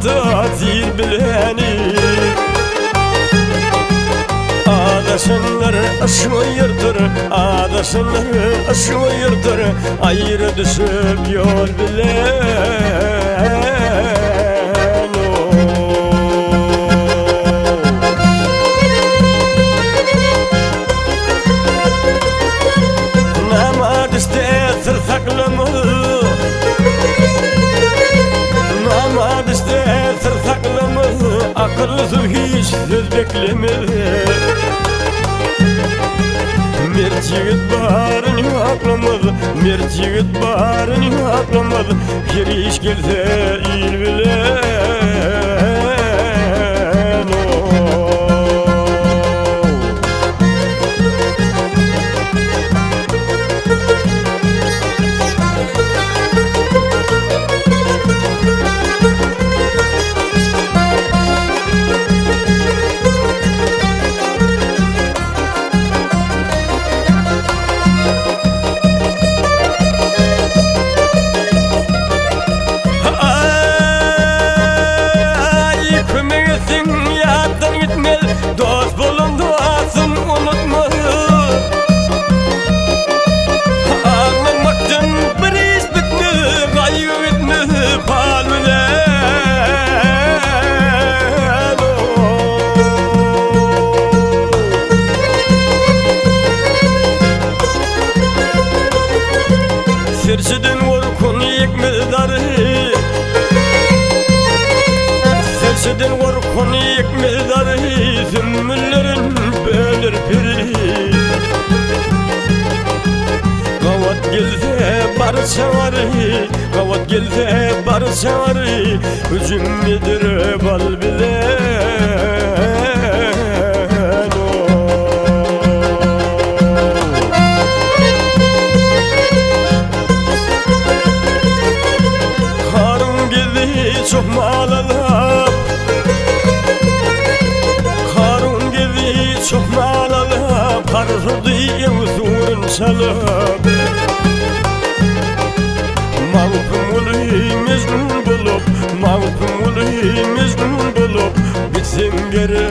Hatta zil bileni Adaşınlar aşmayırdır, adaşınlar aşmayırdır Ayrı düşüp yol bilen Namad işte sır saklama Namad işte sır saklama Akılsız hiç söz bekleme Mert yigit barını aklamadı Mert yigit barını aklamadı Bir iş gelse il bilen Dost bulun duasın unutma Ağlamaktan bir iş bitme Gayrı bitme pal bilen Serçeden korkun yekmedarı Serçeden korkun yekmedarı Zümmüllerin bölür piri Gavat gelse barça varı Gavat gelse barça varı Üzüm yedir bal bilen Karım geldi çok mal alıp Çok mal alıp Karıdı evzurun çalıp Mavkumulu mecnun bulup Mavkumulu mecnun bulup Gitsin geri